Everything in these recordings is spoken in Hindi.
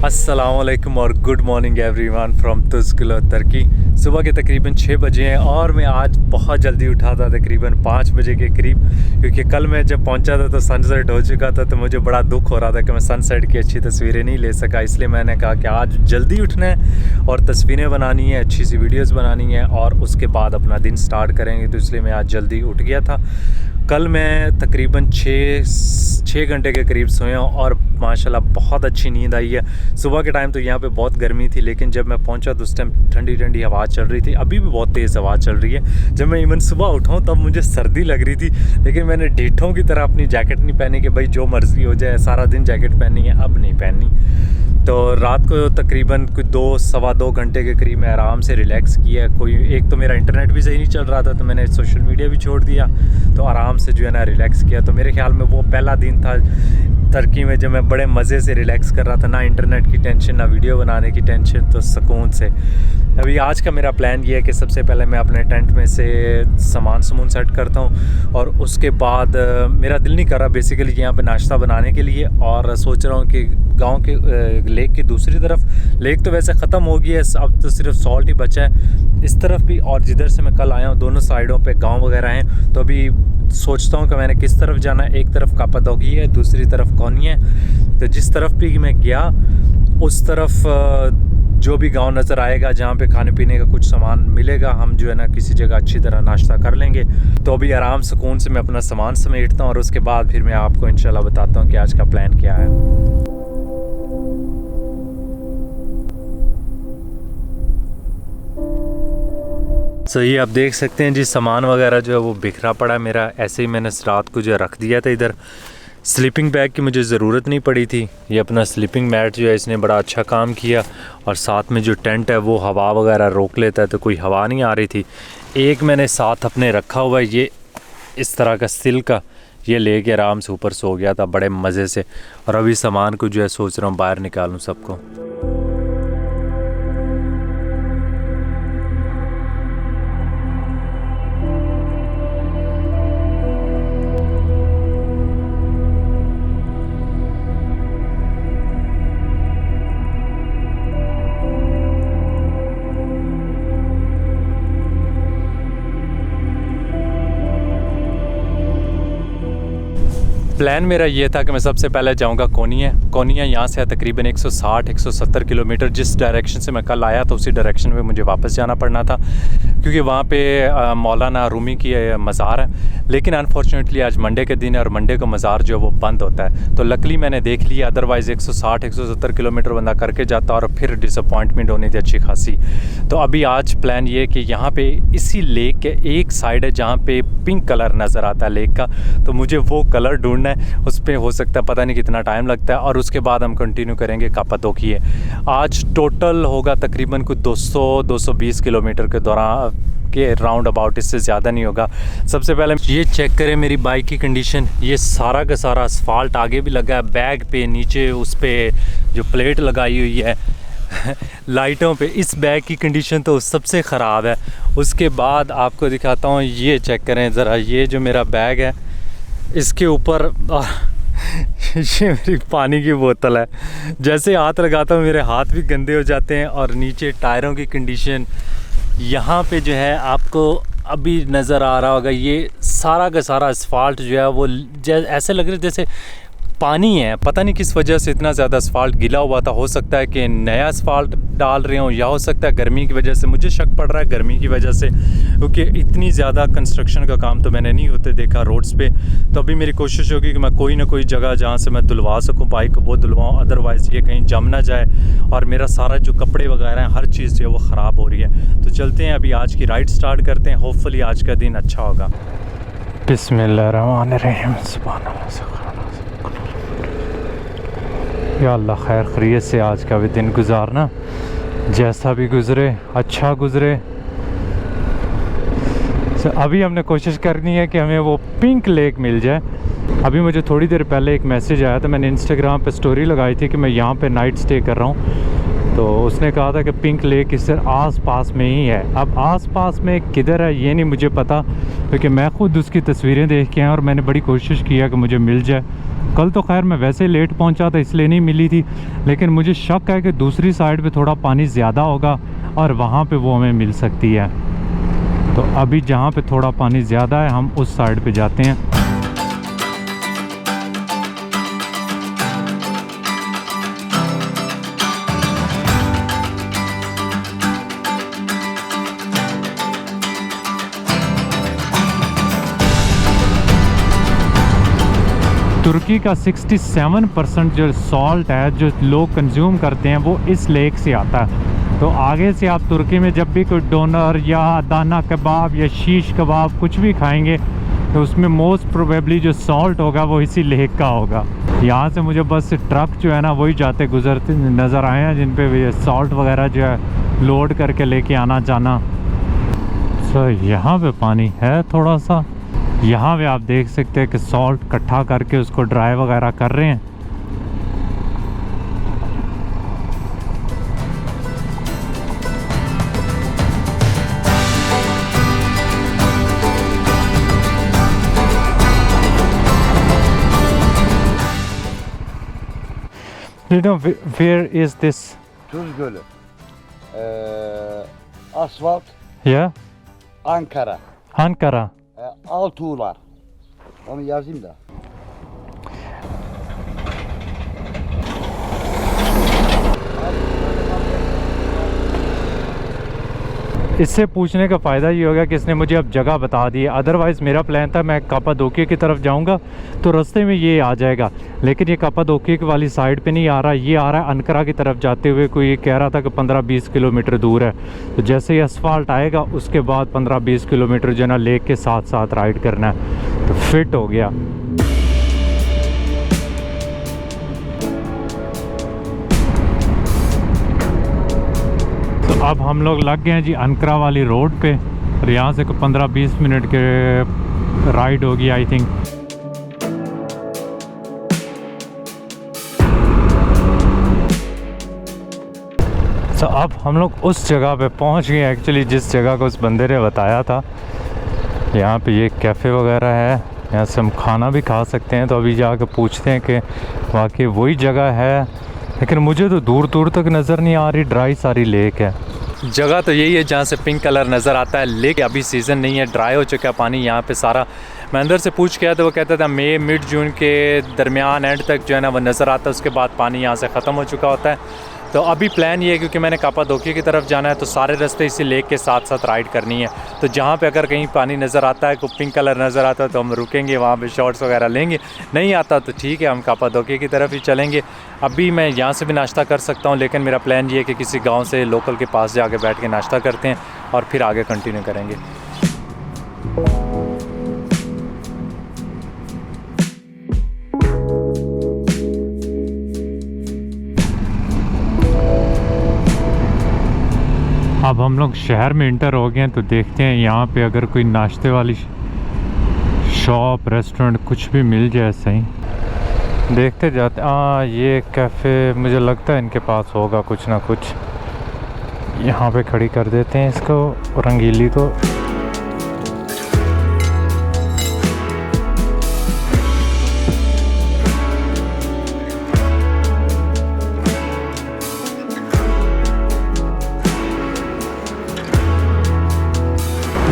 अस्सलामुअलैकुम और गुड मॉर्निंग एवरीवन फ्रॉम तुज़किल तुर्की। सुबह के तकरीबन 6 बजे हैं और मैं आज बहुत जल्दी उठा था, तकरीबन 5 बजे के करीब, क्योंकि कल मैं जब पहुंचा था तो सनसेट हो चुका था। तो मुझे बड़ा दुख हो रहा था कि मैं सनसेट की अच्छी तस्वीरें नहीं ले सका। इसलिए मैंने कहा कि आज जल्दी उठना है और तस्वीरें बनानी है, अच्छी सी वीडियोज़ बनानी है और उसके बाद अपना दिन स्टार्ट करेंगे। तो इसलिए मैं आज जल्दी उठ गया था। कल मैं तकरीबन 6 घंटे के करीब सोया और माशाल्लाह बहुत अच्छी नींद आई है। सुबह के टाइम तो यहाँ पे बहुत गर्मी थी, लेकिन जब मैं पहुँचा तो उस टाइम ठंडी ठंडी हवा चल रही थी। अभी भी बहुत तेज़ हवा चल रही है। जब मैं इवन सुबह उठाऊँ तब मुझे सर्दी लग रही थी, लेकिन मैंने ढीठों की तरह अपनी जैकेट नहीं पहनी कि भाई जो मर्ज़ी हो जाए, सारा दिन जैकेट पहनी है, अब नहीं पहननी। तो रात को तकरीबन कुछ 2-2.25 घंटे के करीब मैं आराम से रिलैक्स किया। एक तो मेरा इंटरनेट भी सही नहीं चल रहा था, तो मैंने सोशल मीडिया भी छोड़ दिया, तो आराम से जो है ना रिलैक्स किया। तो मेरे ख्याल में वो पहला दिन था तुर्की में जब मैं बड़े मज़े से रिलैक्स कर रहा था, ना इंटरनेट की टेंशन, ना वीडियो बनाने की टेंशन, तो सुकून से। अभी आज का मेरा प्लान ये है कि सबसे पहले मैं अपने टेंट में से सामान सेट करता हूँ और उसके बाद मेरा दिल नहीं कर रहा बेसिकली यहाँ पे नाश्ता बनाने के लिए, और सोच रहा हूँ कि गांव के लेक की दूसरी तरफ, लेक तो वैसे ख़त्म हो गई है, अब तो सिर्फ सॉल्ट ही बचा है, इस तरफ भी और जिधर से मैं कल आया हूँ दोनों साइडों पे गांव वगैरह हैं। तो अभी सोचता हूँ कि मैंने किस तरफ जाना है। एक तरफ कापादोगी है, दूसरी तरफ कौनी है। तो जिस तरफ भी मैं गया उस तरफ जो भी गांव नज़र आएगा जहाँ पे खाने पीने का कुछ सामान मिलेगा, हम जो है ना किसी जगह अच्छी तरह नाश्ता कर लेंगे। तो अभी आराम सुकून से मैं अपना सामान समेटता हूँ और उसके बाद फिर मैं आपको इंशाल्लाह बताता हूँ कि आज का प्लान क्या है। सही आप देख सकते हैं जी, सामान वगैरह जो है वो बिखरा पड़ा है मेरा। ऐसे ही मैंने रात को जो रख दिया था इधर। स्लीपिंग बैग की मुझे ज़रूरत नहीं पड़ी थी। ये अपना स्लीपिंग मैट जो है इसने बड़ा अच्छा काम किया, और साथ में जो टेंट है वो हवा वगैरह रोक लेता है, तो कोई हवा नहीं आ रही थी। एक मैंने साथ अपने रखा हुआ है, ये इस तरह का स्टील का, ये लेके आराम से ऊपर सो गया था बड़े मज़े से। और अभी सामान को जो है सोच रहा हूँ बाहर निकालूँ सबको। प्लान मेरा ये था कि मैं सबसे पहले जाऊंगा कोनिया यहाँ से तकरीबन 160-170 किलोमीटर। जिस डायरेक्शन से मैं कल आया तो उसी डायरेक्शन में मुझे वापस जाना पड़ना था, क्योंकि वहाँ पे मौलाना रूमी की मज़ार है। लेकिन अनफॉर्चुनेटली आज मंडे के दिन है और मंडे को मज़ार जो है वो बंद होता है। तो लकली मैंने देख लिया, अदरवाइज़ 160-170 किलोमीटर बंदा करके जाता और फिर डिसअपॉइंटमेंट होनी थी अच्छी खासी। तो अभी आज प्लान ये कि यहाँ पर इसी लेक के एक साइड है जहाँ पर पिंक कलर नज़र आता है लेक का, तो मुझे वो कलर ढूंढना, उस पर हो सकता है पता नहीं कितना टाइम लगता है। और उसके बाद हम कंटिन्यू करेंगे कापादोकी। आज टोटल होगा तकरीबन कुछ 200-220 किलोमीटर के दौरान के राउंड अबाउट, इससे ज़्यादा नहीं होगा। सबसे पहले ये चेक करें मेरी बाइक की कंडीशन। ये सारा का सारा असफाल्ट आगे भी लगा है, बैग पे, नीचे उस पर जो प्लेट लगाई हुई है लाइटों पे। इस बैग की कंडीशन तो सबसे ख़राब है। उसके बाद आपको दिखाता हूँ, ये चेक करें ज़रा, ये जो मेरा बैग है इसके ऊपर ये मेरी पानी की बोतल है। जैसे हाथ लगाता हूँ मेरे हाथ भी गंदे हो जाते हैं। और नीचे टायरों की कंडीशन यहाँ पे जो है आपको अभी नज़र आ रहा होगा, ये सारा का सारा असफाल्ट जो है वो ऐसे लग रहा है जैसे पानी है। पता नहीं किस वजह से इतना ज़्यादा असफाल्ट गिला हुआ था। हो सकता है कि नया असफाल्ट डाल रहे हो, या हो सकता है गर्मी की वजह से। मुझे शक पड़ रहा है गर्मी की वजह से, क्योंकि इतनी ज़्यादा कंस्ट्रक्शन का काम तो मैंने नहीं होते देखा रोड्स पे। तो अभी मेरी कोशिश होगी कि मैं कोई ना कोई जगह जहाँ से मैं धुलवा सकूँ बाइक को वो धुलवाऊँ, अदरवाइज़ ये कहीं जम ना जाए। और मेरा सारा जो कपड़े वगैरह हैं, हर चीज़ जो है वो ख़राब हो रही है। तो चलते हैं अभी आज की राइड स्टार्ट करते हैं। होपफुली आज का दिन अच्छा होगा। बिस्मिल्लाहिर्रहमानिर्रहीम। सुभानअल्लाह। या अल्लाह खैर खैरियत से आज का भी दिन गुजारना, जैसा भी गुज़रे अच्छा गुज़रे। अभी हमने कोशिश करनी है कि हमें वो पिंक लेक मिल जाए। अभी मुझे थोड़ी देर पहले एक मैसेज आया था, मैंने इंस्टाग्राम पे स्टोरी लगाई थी कि मैं यहाँ पे नाइट स्टे कर रहा हूँ। तो उसने कहा था कि पिंक लेक इससे आस पास में ही है। अब आस पास में किधर है ये नहीं मुझे पता, क्योंकि मैं ख़ुद उसकी तस्वीरें देख के आया और मैंने बड़ी कोशिश किया कि मुझे मिल जाए, कल तो खैर मैं वैसे ही लेट पहुंचा था इसलिए नहीं मिली थी, लेकिन मुझे शक है कि दूसरी साइड पे थोड़ा पानी ज़्यादा होगा और वहाँ पे वो हमें मिल सकती है। तो अभी जहाँ पे थोड़ा पानी ज़्यादा है हम उस साइड पे जाते हैं। तुर्की का 67% जो सॉल्ट है जो लोग कंज्यूम करते हैं वो इस लेक से आता है। तो आगे से आप तुर्की में जब भी कोई डोनर या दाना कबाब या शीश कबाब कुछ भी खाएंगे तो उसमें मोस्ट प्रोबेबली जो सॉल्ट होगा वो इसी लेक का होगा। यहाँ से मुझे बस ट्रक जो है ना वही जाते गुजरते नज़र आए हैं जिन पे सॉल्ट वगैरह जो है लोड करके लेके आना जाना। सो यहाँ पे पानी है थोड़ा सा। यहाँ पे आप देख सकते हैं कि सॉल्ट इकट्ठा करके उसको ड्राई वगैरह कर रहे हैं। You know where is this? Tuz Gölü. Asfalt. Yeah, Ankara. Ankara. Altuğlar. Onu yazayım da. इससे पूछने का फ़ायदा ये होगा कि इसने मुझे अब जगह बता दी है। अदरवाइज़ मेरा प्लान था मैं कापादोकिया की तरफ जाऊंगा तो रास्ते में ये आ जाएगा, लेकिन ये कापादोकिया वाली साइड पे नहीं आ रहा, ये आ रहा है अनकरा की तरफ जाते हुए। कोई ये कह रहा था कि 15-20 किलोमीटर दूर है। तो जैसे ही असफाल्ट आएगा उसके बाद 15-20 किलोमीटर जो है ना लेक के साथ साथ राइड करना है। तो फिट हो गया। अब हम लोग लग गए हैं जी अनकरा वाली रोड पे और यहाँ से 15-20 मिनट के राइड होगी आई थिंक। तो अब हम लोग उस जगह पे पहुँच गए एक्चुअली जिस जगह को उस बंदे ने बताया था। यहाँ पे ये कैफ़े वगैरह है, यहाँ से हम खाना भी खा सकते हैं। तो अभी जाके पूछते हैं कि वाकई वही जगह है, लेकिन मुझे तो दूर दूर तक नज़र नहीं आ रही, ड्राई सारी लेक है। जगह तो यही है जहाँ से पिंक कलर नज़र आता है, लेकिन अभी सीज़न नहीं है, ड्राई हो चुका है पानी यहाँ पे सारा। मैं अंदर से पूछ गया तो वो कहता था मई मिड जून के दरमियान एंड तक जो है ना वो नज़र आता है, उसके बाद पानी यहाँ से ख़त्म हो चुका होता है। तो अभी प्लान ये है क्योंकि मैंने कापादोकिया की तरफ जाना है तो सारे रास्ते इसी लेक के साथ साथ राइड करनी है। तो जहाँ पे अगर कहीं पानी नज़र आता है, कोई पिंक कलर नज़र आता है तो हम रुकेंगे, वहाँ पे शॉट्स वगैरह लेंगे। नहीं आता तो ठीक है, हम कापादोकिया की तरफ ही चलेंगे। अभी मैं यहाँ से भी नाश्ता कर सकता हूँ, लेकिन मेरा प्लान ये है कि किसी गाँव से लोकल के पास जाके बैठ के नाश्ता करते हैं और फिर आगे कंटिन्यू करेंगे। अब हम लोग शहर में इंटर हो गए हैं तो देखते हैं यहाँ पे अगर कोई नाश्ते वाली शॉप रेस्टोरेंट कुछ भी मिल जाए सही। देखते जाते। ये कैफ़े मुझे लगता है इनके पास होगा कुछ ना कुछ। यहाँ पे खड़ी कर देते हैं इसको, रंगीली को।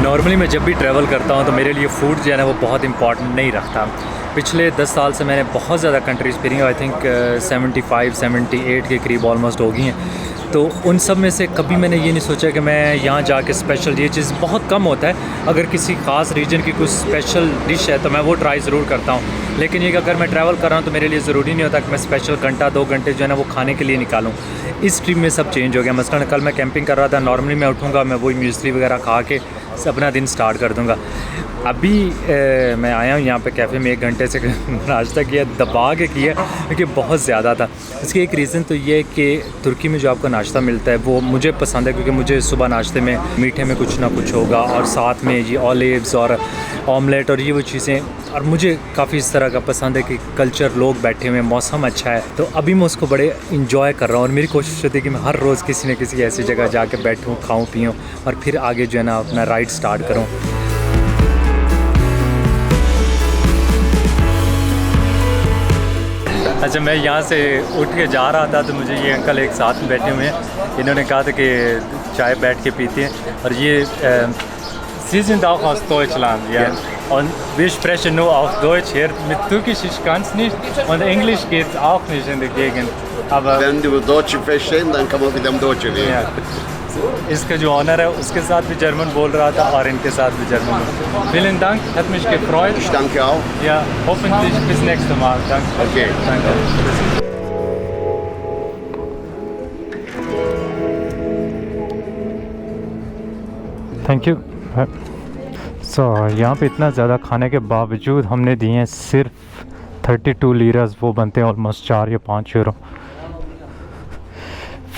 नॉर्मली मैं जब भी ट्रैवल करता हूँ तो मेरे लिए फ़ूड जो है ना वो बहुत इंपॉर्टेंट नहीं रखता। पिछले 10 साल से मैंने बहुत ज़्यादा कंट्रीज़ फिरी, आई थिंक 75-78 के करीब ऑलमोस्ट हो गई हैं। तो उन सब में से कभी मैंने ये नहीं सोचा कि मैं यहाँ जाके स्पेशल, ये चीज़ बहुत कम होता है। अगर किसी ख़ास रीजन की कुछ स्पेशल डिश है तो मैं वो ट्राई ज़रूर करता हूँ, लेकिन ये कि अगर मैं ट्रैवल कर रहा हूँ तो मेरे लिए ज़रूरी नहीं होता कि मैं स्पेशल घंटा 2 घंटे जो है ना वो खाने के लिए निकालूँ। इस ट्रिप में सब चेंज हो गया। मसलन कल मैं कैंपिंग कर रहा था, नॉर्मली मैं उठूँगा, मैं वही म्यूसली वगैरह खा के अपना दिन स्टार्ट कर दूँगा। अभी मैं आया हूँ यहाँ पे कैफ़े में 1 घंटे से नाश्ता किया, दबा के किया क्योंकि बहुत ज़्यादा था। इसके एक रीज़न तो ये है कि तुर्की में जो आपको नाश्ता मिलता है वो मुझे पसंद है, क्योंकि मुझे सुबह नाश्ते में मीठे में कुछ ना कुछ होगा और साथ में ये ऑलिव्स और ऑमलेट और ये वो चीज़ें, और मुझे काफ़ी इस तरह का पसंद है कि कल्चर, लोग बैठे हुए, मौसम अच्छा है। तो अभी मैं उसको बड़े इंजॉय कर रहा हूँ और मेरी कोशिश होती है कि मैं हर रोज़ किसी न किसी ऐसी जगह जाके बैठूँ, खाऊँ पीऊँ और फिर आगे जो है ना अपना राइड स्टार्ट करूँ। अच्छा, मैं यहाँ से उठ के जा रहा था तो मुझे ये अंकल एक साथ में बैठे हुए हैं, इन्होंने कहा था कि चाय बैठ के पीते हैं और ये Sie sind auch aus Deutschland, ja. Und wir sprechen nur auf Deutsch hier. Mit Türkisch ich kann es nicht und Englisch geht auch nicht in der Gegend. Aber Wenn du Deutsch verstehst, dann kann man mit dem Deutschen reden. ja, इसका जो ऑनर है उसके साथ भी जर्मन बोल रहा था और इनके साथ भी German. Vielen Dank, hat mich gefreut. Ich danke auch. Ja, hoffentlich bis nächste Mal. Danke. Okay. Danke. Thank you. So यहाँ पे इतना ज़्यादा खाने के बावजूद हमने दिए हैं सिर्फ 32 लीरास, वो बनते हैं ऑलमोस्ट 4 या 5 euro.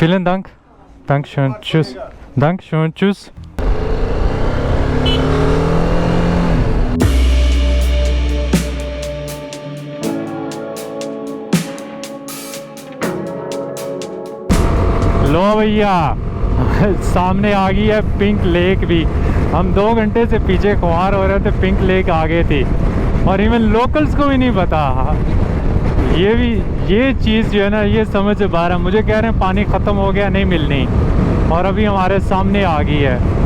Vielen Dank. Dankeschön. Tschüss. Dankeschön. Tschüss. लो भैया, सामने आ गई है पिंक लेक भी. हम 2 घंटे से पीछे खुआर हो रहे थे, पिंक लेक आ गए थी और इवन लोकल्स को भी नहीं पता. ये चीज़ जो है ना, ये समझ से बाहर है. मुझे कह रहे हैं पानी ख़त्म हो गया, नहीं मिलनी, और अभी हमारे सामने आ गई है.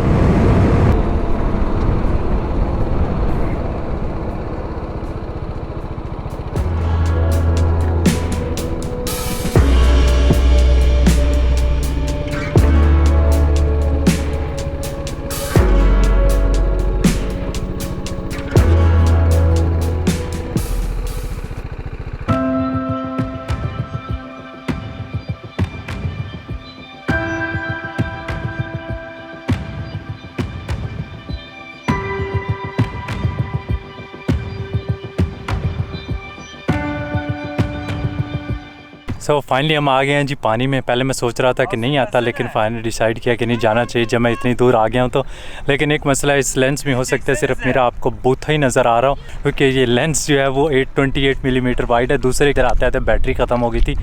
सो फाइनली हम आ गए हैं जी पानी में. पहले मैं सोच रहा था कि नहीं आता, लेकिन फाइनली डिसाइड किया कि नहीं जाना चाहिए जब मैं इतनी दूर आ गया हूँ तो. लेकिन एक मसला इस लेंस में हो सकता है, सिर्फ मेरा आपको बूथा ही नज़र आ रहा हो, क्योंकि ये लेंस जो है वो 828 मिलीमीटर वाइड है. दूसरे इधर आते आते बैटरी ख़त्म हो गई थी.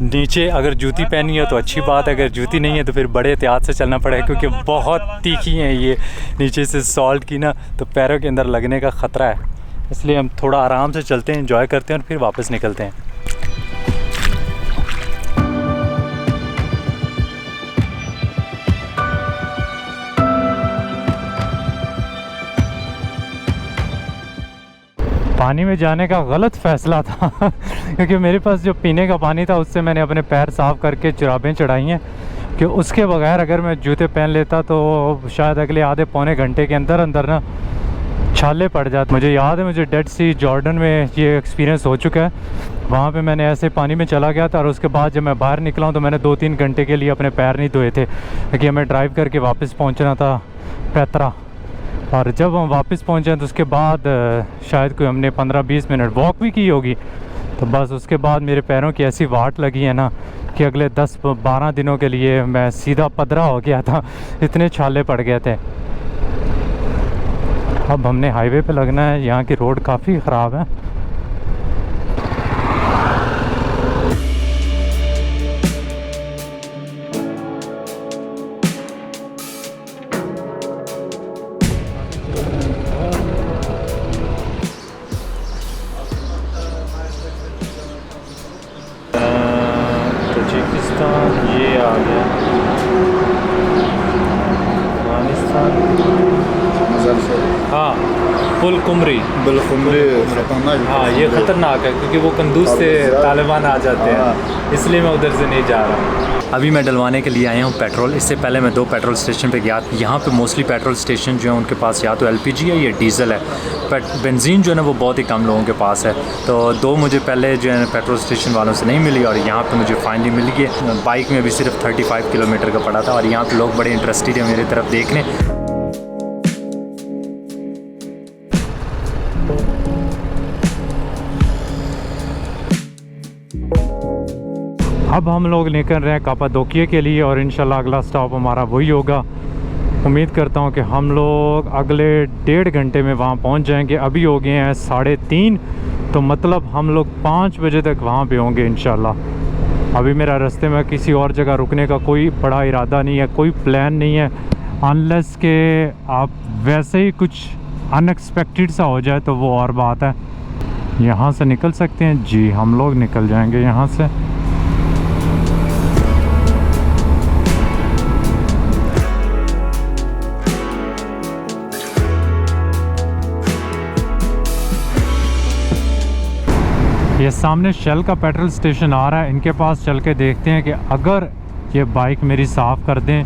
नीचे अगर जूती पहनी हो तो अच्छी बात है, अगर जूती नहीं है तो फिर बड़े एहतियात से चलना पड़ेगा, क्योंकि बहुत तीखी हैं ये नीचे से सॉल्ट की ना, तो पैरों के अंदर लगने का ख़तरा है. इसलिए हम थोड़ा आराम से चलते हैं, इंजॉय करते हैं और फिर वापस निकलते हैं. पानी में जाने का गलत फ़ैसला था क्योंकि मेरे पास जो पीने का पानी था उससे मैंने अपने पैर साफ़ करके जुराबें चढ़ाई हैं, कि उसके बगैर अगर मैं जूते पहन लेता तो शायद अगले आधे पौने घंटे के अंदर अंदर ना छाले पड़ जाते. मुझे याद है, मुझे डेड सी जॉर्डन में ये एक्सपीरियंस हो चुका है. वहाँ पे मैंने ऐसे पानी में चला गया था और उसके बाद जब मैं बाहर निकला हूँ तो मैंने 2-3 घंटे के लिए अपने पैर नहीं धोए थे, क्योंकि हमें ड्राइव करके वापस पहुँचना था पैतरा. और जब हम वापस पहुँचे तो उसके बाद शायद कोई हमने 15-20 मिनट वॉक भी की होगी, तो बस उसके बाद मेरे पैरों की ऐसी वाट लगी है ना कि अगले 10-12 दिनों के लिए मैं सीधा पदरा हो गया था, इतने छाले पड़ गए थे. अब हमने हाईवे पे लगना है, यहाँ की रोड काफ़ी ख़राब है. तजिकिस्तान ये आ गया, अफगानिस्तान, हाँ पुलकुमरी. हाँ ये ख़तरनाक है क्योंकि वो कंदूज से तालिबान आ जाते हैं, इसलिए मैं उधर से नहीं जा रहा. अभी मैं डलवाने के लिए आया हूँ पेट्रोल. इससे पहले मैं 2 पेट्रोल स्टेशन पे गया. यहाँ पे मोस्टली पेट्रोल स्टेशन जो है उनके पास या तो LPG है या डीज़ल है, बट बेंजीन जो है ना वो बहुत ही कम लोगों के पास है. तो 2 मुझे पहले जो है पेट्रोल स्टेशन वालों से नहीं मिली और यहाँ पे मुझे फाइनली मिल गई. बाइक में भी सिर्फ 35 किलोमीटर का पड़ा था और यहाँ पे लोग बड़े इंटरेस्टेड है मेरी तरफ देखने. अब हम लोग निकल रहे हैं कापाडोकिया के लिए और इंशाल्लाह अगला स्टॉप हमारा वही होगा. उम्मीद करता हूँ कि हम लोग अगले 1.5 घंटे में वहाँ पहुँच जाएंगे. अभी हो गए हैं 3:30, तो मतलब हम लोग 5 बजे तक वहाँ पे होंगे इंशाल्लाह. अभी मेरा रास्ते में किसी और जगह रुकने का कोई बड़ा इरादा नहीं है, कोई प्लान नहीं है, अनलेस के आप वैसे ही कुछ अनएक्सपेक्टेड सा हो जाए तो वो और बात है. यहाँ से निकल सकते हैं जी, हम लोग निकल जाएंगे यहाँ से। ये सामने शेल का पेट्रोल स्टेशन आ रहा है, इनके पास चल के देखते हैं कि अगर ये बाइक मेरी साफ़ कर दें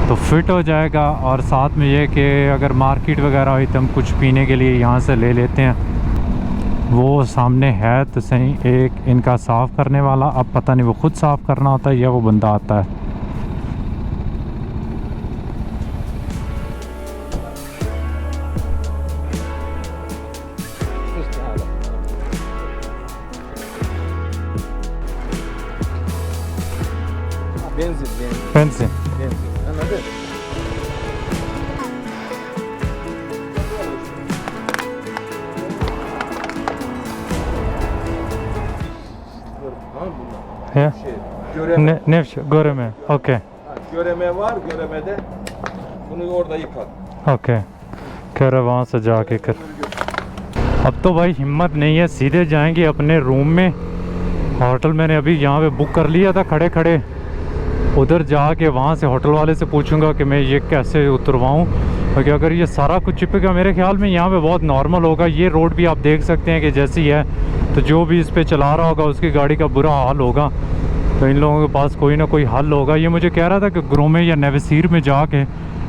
तो फिट हो जाएगा, और साथ में ये कि अगर मार्केट वगैरह हुई तो हम कुछ पीने के लिए यहाँ से ले लेते हैं। वो सामने है तो सही एक इनका साफ़ करने वाला, अब पता नहीं वो खुद साफ़ करना होता है या वो बंदा आता है। Benzin. Anladın? Ya. Göreme, Ne göreme. Okey. göreme var, göremede bunu orada yıkar. Okay, कह रहे वहाँ से जाके कर। अब तो भाई हिम्मत नहीं है, सीधे जाएंगे अपने रूम में। होटल मैंने अभी यहाँ पे बुक कर लिया था खड़े खड़े, उधर जाके वहाँ से होटल वाले से पूछूंगा कि मैं ये कैसे उतरवाऊँ, क्योंकि अगर ये सारा कुछ चिपकेगा मेरे ख्याल में यहाँ पे बहुत नॉर्मल होगा। ये रोड भी आप देख सकते हैं कि जैसी है, तो जो भी इस पे चला रहा होगा उसकी गाड़ी का बुरा हाल होगा। तो इन लोगों के पास कोई ना कोई हल होगा। ये मुझे कह रहा था कि ग्रोमे या नवसीर में जाके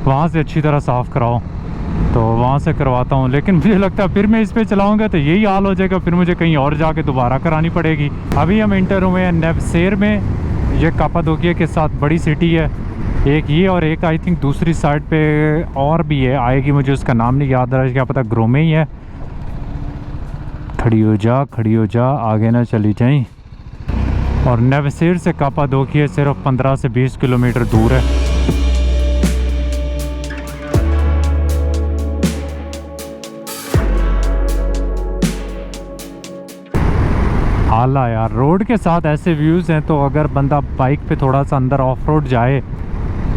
वहाँ से अच्छी तरह साफ़ कराओ, तो वहाँ से करवाता हूँ। लेकिन मुझे लगता है फिर मैं इस पे चलाऊँगा तो यही हाल हो जाएगा, फिर मुझे कहीं और जाके दोबारा करानी पड़ेगी। अभी हम इंटर हुए हैं नवसेर में, ये कापाडोकिया के साथ बड़ी सिटी है एक ये, और एक आई थिंक दूसरी साइड पे और भी है, आएगी, मुझे उसका नाम नहीं याद आ रहा है, क्या पता ग्रोमे ही है। खड़ी हो जा, आगे ना चली जाए। और नवसेर से कापाडोकिया सिर्फ 15 से 20 किलोमीटर दूर है। आला यार, रोड के साथ ऐसे व्यूज़ हैं, तो अगर बंदा बाइक पे थोड़ा सा अंदर ऑफ रोड जाए,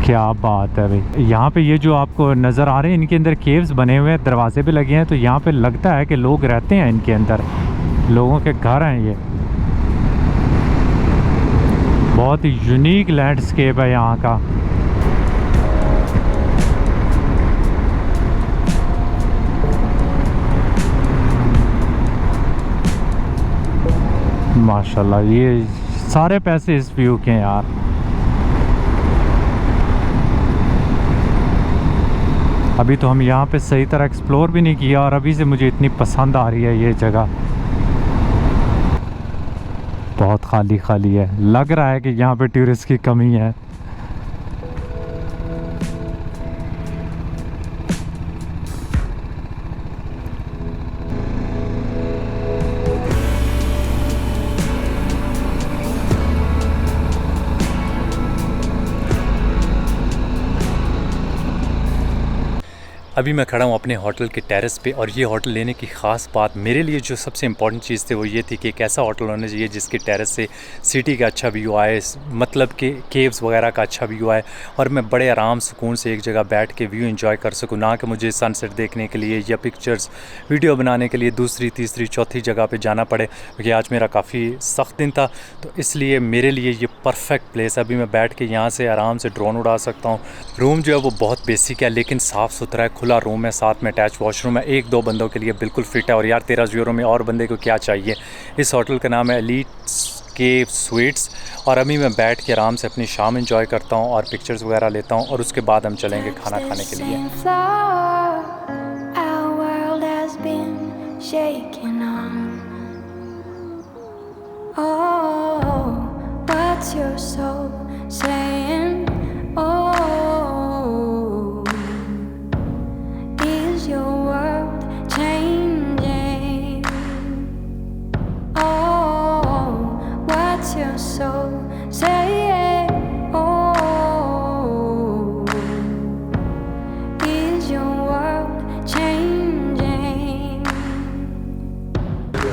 क्या बात है भाई। यहाँ पे ये जो आपको नज़र आ रहे हैं, इनके अंदर केव्स बने हुए हैं, दरवाजे भी लगे हैं, तो यहाँ पे लगता है कि लोग रहते हैं इनके अंदर, लोगों के घर हैं ये। बहुत ही यूनिक लैंडस्केप है यहाँ का। माशाल्लाह, ये सारे पैसे इस व्यू के हैं यार। अभी तो हम यहाँ पे सही तरह एक्सप्लोर भी नहीं किया, और अभी से मुझे इतनी पसंद आ रही है ये जगह। बहुत खाली खाली है, लग रहा है कि यहाँ पे टूरिस्ट की कमी है। अभी मैं खड़ा हूँ अपने होटल के टेरेस पे, और ये होटल लेने की ख़ास बात मेरे लिए जो सबसे इम्पॉर्टेंट चीज़ थी वो ये थी कि एक ऐसा होटल होना चाहिए जिसके टेरेस से सिटी का अच्छा व्यू आए, मतलब कि केव्स वगैरह का अच्छा व्यू आए, और मैं बड़े आराम सुकून से एक जगह बैठ के व्यू एंजॉय कर सकूँ, ना कि मुझे सनसेट देखने के लिए या पिक्चर्स वीडियो बनाने के लिए दूसरी तीसरी चौथी जगह पर जाना पड़े, क्योंकि आज मेरा काफ़ी सख्त दिन था। तो इसलिए मेरे लिए ये परफेक्ट प्लेस है। अभी मैं बैठ के यहाँ से आराम से ड्रोन उड़ा सकता हूँ। रूम जो है वो बहुत बेसिक है लेकिन साफ़ सुथरा है, खुला रूम है, साथ में अटैच वॉशरूम है, 1-2 बंदों के लिए बिल्कुल फिट है। और यार 13 यूरो में और बंदे को क्या चाहिए। इस होटल का नाम है एलीट केव स्वीट्स, और अभी मैं बैठ के आराम से अपनी शाम एंजॉय करता हूँ और पिक्चर्स वगैरह लेता हूँ, और उसके बाद हम चलेंगे खाना खाने के लिए।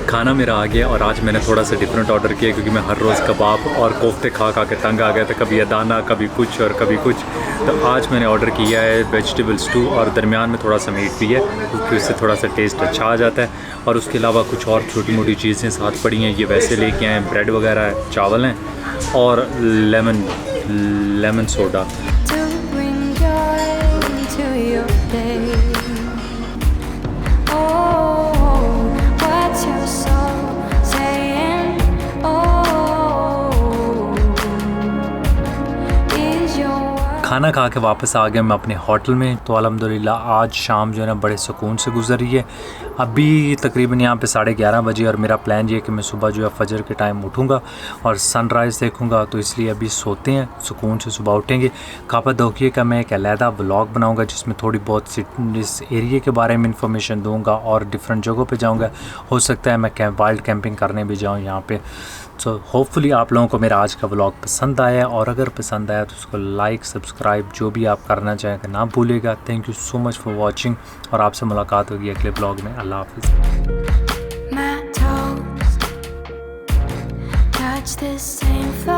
खाना मेरा आ गया और आज मैंने थोड़ा सा डिफरेंट ऑर्डर किया क्योंकि मैं हर रोज़ कबाब और कोफ्ते खा खा के तंग आ गया था, कभी अदाना कभी कुछ और कभी कुछ। तो आज मैंने ऑर्डर किया है वेजिटेबल स्टू और दरमियान में थोड़ा सा मीट भी है क्योंकि उससे थोड़ा सा टेस्ट अच्छा आ जाता है। और उसके अलावा कुछ और छोटी मोटी चीज़ें साथ पड़ी हैं, ये वैसे लेके आए, ब्रेड वगैरह है, चावल हैं और lemon soda. to bring joy to your day. Oh, what's your soul saying? Oh, is your खाना खा के वापस आ गया मैं अपने होटल में। तो अल्हम्दुलिल्लाह आज शाम जो है ना बड़े सुकून से गुजर रही है। अभी तकरीबन यहाँ पे 11:30 बजे और मेरा प्लान ये है कि मैं सुबह जो है फजर के टाइम उठूँगा और सनराइज़ देखूँगा। तो इसलिए अभी सोते हैं, सुकून से सुबह उठेंगे। कापादोकिया का मैं एक अलहदा व्लॉग बनाऊँगा जिसमें थोड़ी बहुत इस एरिया के बारे में इंफॉर्मेशन दूँगा और डिफरेंट जगहों पे जाऊँगा। हो सकता है मैं वाइल्ड कैंपिंग करने भी जाऊँ यहाँ पे। सो होपफुली आप लोगों को मेरा आज का व्लॉग पसंद आया, और अगर पसंद आया तो उसको लाइक सब्सक्राइब जो भी आप करना चाहें ना भूलेगा। Thank you so much for watching और आपसे मुलाकात होगी अगले ब्लॉग में। अल्लाह हाफिज़। my toes touch the same floor?